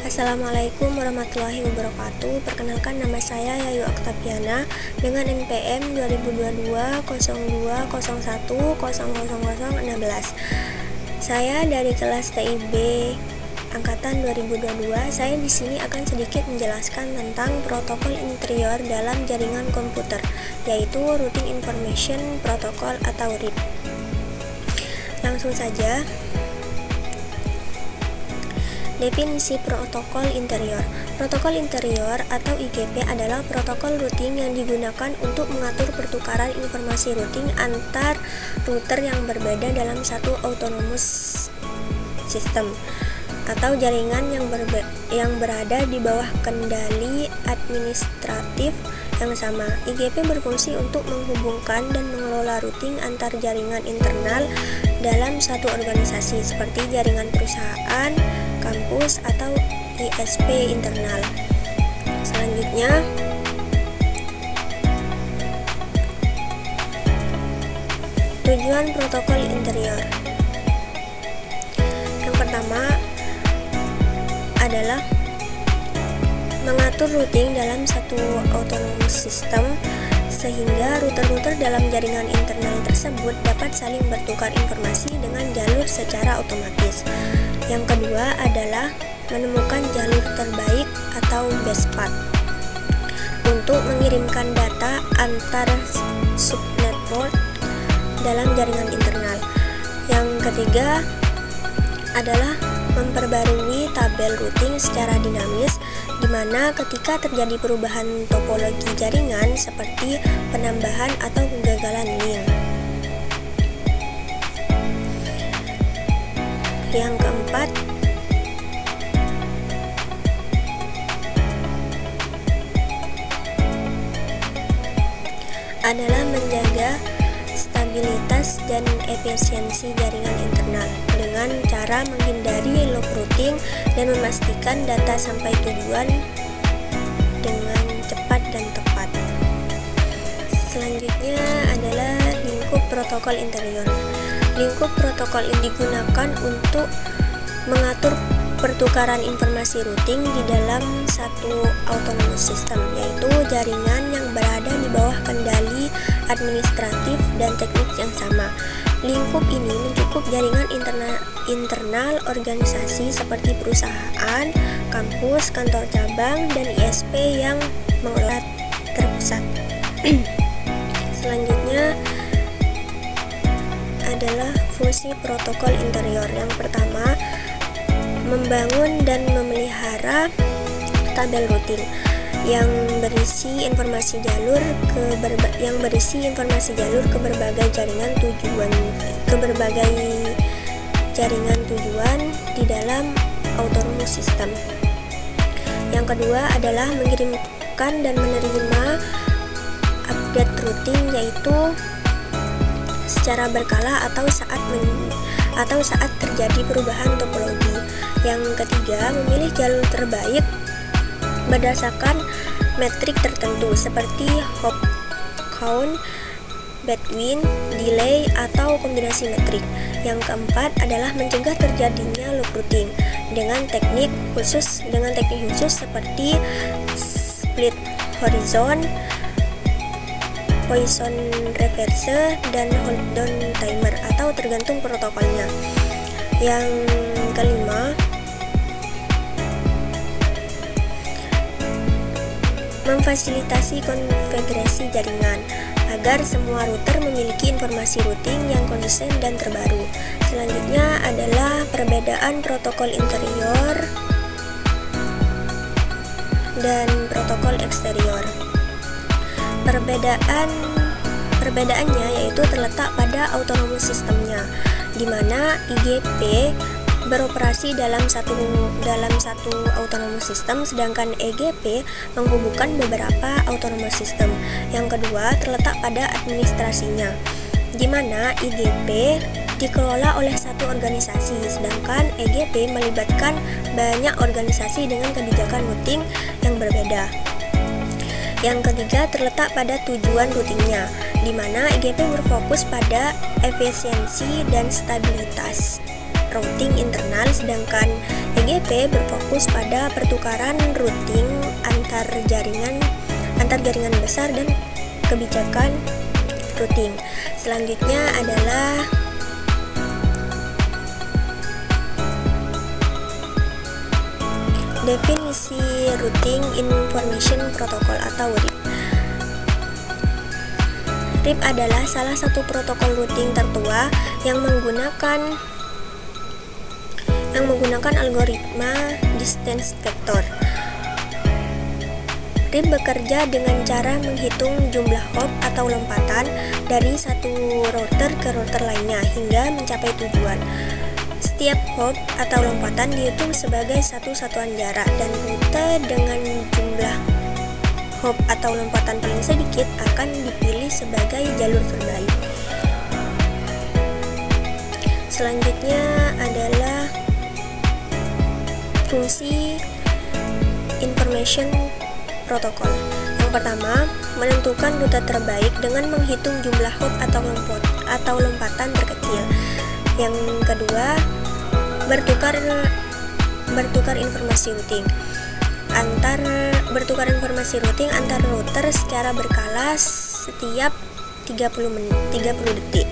Assalamualaikum warahmatullahi wabarakatuh. Perkenalkan, nama saya Yayu Oktaviana dengan NPM 2022 Saya dari kelas TIB angkatan 2022. Saya di sini akan sedikit menjelaskan tentang protokol interior dalam jaringan komputer, yaitu Routing Information Protocol atau RIP. Langsung saja. Definisi protokol interior. Protokol interior atau IGP adalah protokol routing yang digunakan untuk mengatur pertukaran informasi routing antar router yang berbeda dalam satu autonomous system atau jaringan yang berada di bawah kendali administratif yang sama. IGP berfungsi untuk menghubungkan dan mengelola routing antar jaringan internal dalam satu organisasi seperti jaringan perusahaan, kampus, atau ISP internal. Selanjutnya, tujuan protokol interior. Yang pertama adalah mengatur routing dalam satu autonomous system sehingga router-router dalam jaringan internal tersebut dapat saling bertukar informasi dengan jalur secara otomatis. Yang kedua adalah menemukan jalur terbaik atau best path untuk mengirimkan data antar subnetwork dalam jaringan internal. Yang ketiga adalah memperbarui tabel routing secara dinamis, di mana ketika terjadi perubahan topologi jaringan seperti penambahan atau kegagalan link. Yang keempat adalah menjaga stabilitas dan efisiensi jaringan internal dengan cara menghindari loop routing dan memastikan data sampai tujuan dengan cepat dan tepat. Selanjutnya adalah lingkup protokol interior. Lingkup protokol ini digunakan untuk mengatur pertukaran informasi routing di dalam satu autonomous system, yaitu jaringan yang berada di bawah kendali administratif dan teknik yang sama. Lingkup ini mencakup jaringan internal organisasi seperti perusahaan, kampus, kantor cabang, dan ISP yang mengelola terpusat. Selanjutnya adalah fungsi protokol interior. Yang pertama, membangun dan memelihara tabel routing yang berisi informasi jalur ke berbagai jaringan tujuan di dalam autonomous system. Yang kedua adalah mengirimkan dan menerima update routing, yaitu secara berkala atau saat terjadi perubahan topologi. Yang ketiga, memilih jalur terbaik berdasarkan metrik tertentu seperti hop count, bandwidth, delay, atau kombinasi metrik. Yang keempat adalah mencegah terjadinya loop routing dengan teknik khusus seperti split horizon, Poisson reverse, dan hold down timer atau tergantung protokolnya. Yang kelima, memfasilitasi konfigurasi jaringan agar semua router memiliki informasi routing yang konsisten dan terbaru. Selanjutnya adalah perbedaan protokol interior dan protokol eksterior. Perbedaannya yaitu terletak pada autonomous systemnya, di mana IGP beroperasi dalam satu autonomous system, sedangkan EGP menghubungkan beberapa autonomous system. Yang kedua terletak pada administrasinya, di mana IGP dikelola oleh satu organisasi, sedangkan EGP melibatkan banyak organisasi dengan kebijakan routing yang berbeda. Yang ketiga terletak pada tujuan routingnya, di mana EGP berfokus pada efisiensi dan stabilitas routing internal, sedangkan PGP berfokus pada pertukaran routing antar jaringan besar dan kebijakan routing. Selanjutnya adalah definisi Routing Information Protocol atau RIP. RIP adalah salah satu protokol routing tertua yang menggunakan algoritma distance vector. RIP bekerja dengan cara menghitung jumlah hop atau lompatan dari satu router ke router lainnya hingga mencapai tujuan. Setiap hop atau lompatan dihitung sebagai satu satuan jarak, dan rute dengan jumlah hop atau lompatan paling sedikit akan dipilih sebagai jalur terbaik. Selanjutnya adalah fungsi Information Protocol. Yang pertama, menentukan rute terbaik dengan menghitung jumlah hop atau lompatan terkecil. Yang kedua, bertukar informasi routing antar router secara berkala setiap 30 detik.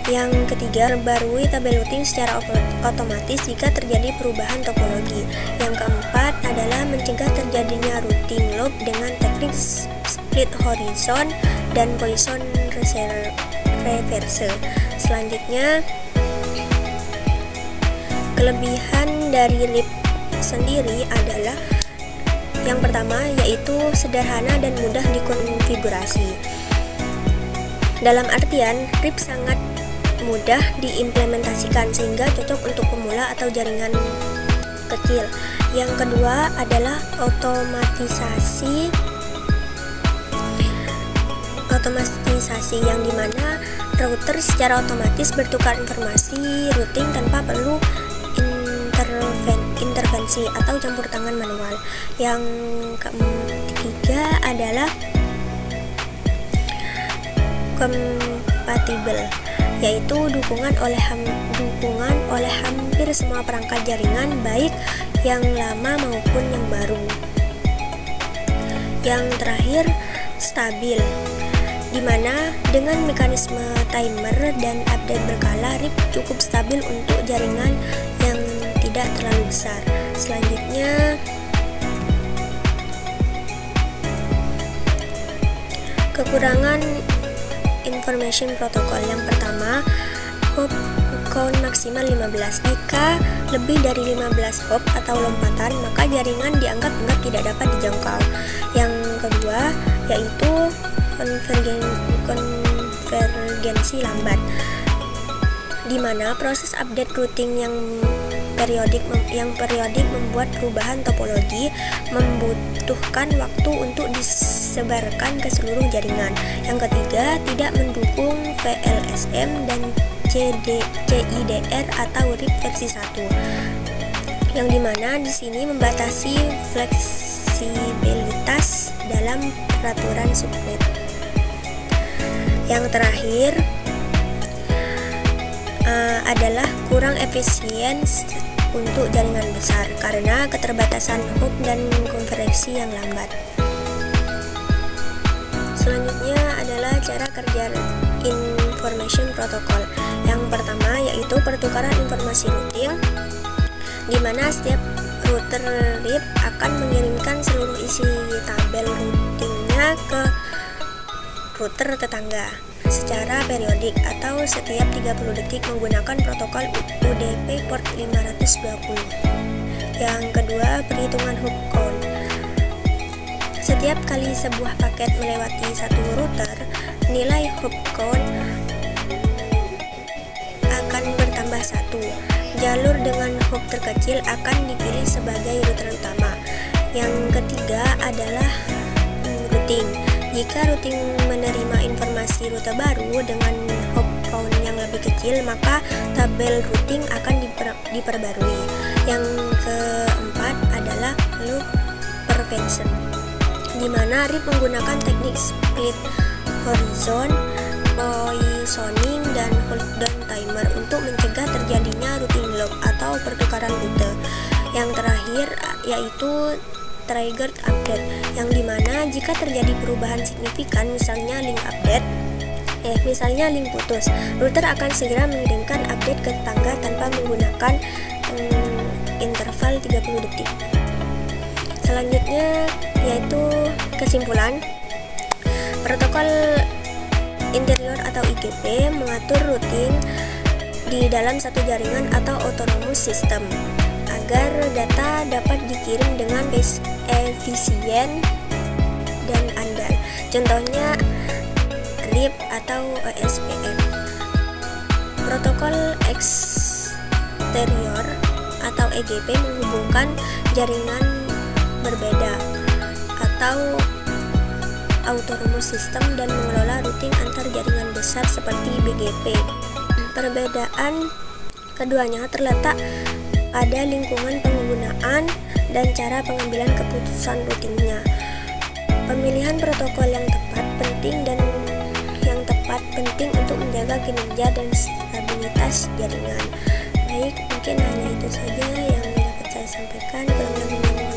Yang ketiga, perbarui tabel routing secara otomatis jika terjadi perubahan topologi. Yang keempat adalah mencegah terjadinya routing loop dengan teknik split horizon dan Poisson reverse. Selanjutnya, kelebihan dari RIP sendiri adalah yang pertama, yaitu sederhana dan mudah dikonfigurasi. Dalam artian, RIP sangat mudah diimplementasikan sehingga cocok untuk pemula atau jaringan kecil. Yang kedua adalah otomatisasi yang dimana router secara otomatis bertukar informasi routing tanpa perlu intervensi atau campur tangan manual. Yang ketiga adalah kompatibel, yaitu dukungan oleh hampir semua perangkat jaringan, baik yang lama maupun yang baru. Yang terakhir, stabil, di mana dengan mekanisme timer dan update berkala, RIP cukup stabil untuk jaringan yang tidak terlalu besar. Selanjutnya, kekurangan Information Protocol. Yang pertama, hop count maksimal 15. Jika lebih dari 15 hop atau lompatan, maka jaringan dianggap tidak dapat dijangkau. Yang kedua, yaitu konvergensi lambat, di mana proses update routing yang periodik membuat perubahan topologi membutuhkan waktu untuk disebarkan ke seluruh jaringan. Yang ketiga, tidak mendukung VLSM dan CIDR atau RIP versi 1, yang dimana di sini membatasi fleksibilitas dalam peraturan subnet. Yang terakhir adalah kurang efisien untuk jaringan besar karena keterbatasan hop dan konversi yang lambat. Selanjutnya adalah cara kerja Information Protocol. Yang pertama, yaitu pertukaran informasi routing, di mana setiap router RIP akan mengirimkan seluruh isi tabel routingnya ke router tetangga secara periodik atau setiap 30 detik menggunakan protokol UDP port 520. Yang kedua, perhitungan hop count. Setiap kali sebuah paket melewati satu router, nilai hop count akan bertambah 1. Jalur dengan hop terkecil akan dipilih sebagai router utama. Yang ketiga adalah routing. Jika routing menerima informasi rute baru dengan hop count yang lebih kecil, maka tabel routing akan diperbarui. Yang keempat adalah loop prevention, di mana RIP menggunakan teknik split horizon, poisoning, dan hold down timer untuk mencegah terjadinya routing loop atau pertukaran rute. Yang terakhir yaitu triggered update, yang dimana jika terjadi perubahan signifikan, misalnya link putus, router akan segera mengirimkan update ke tetangga tanpa menggunakan interval 30 detik. Selanjutnya yaitu kesimpulan. Protokol interior atau IGP mengatur routing di dalam satu jaringan atau autonomous system agar data dapat dikirim dengan efisien dan andal. Contohnya RIP atau OSPF. Protokol eksterior atau EGP menghubungkan jaringan berbeda atau autonomous system dan mengelola routing antar jaringan besar seperti BGP. Perbedaan keduanya terletak pada lingkungan penggunaan dan cara pengambilan keputusan routingnya. Pemilihan protokol yang tepat penting untuk menjaga kinerja dan stabilitas jaringan. Baik, mungkin hanya itu saja yang dapat saya sampaikan. Kurang lebihnya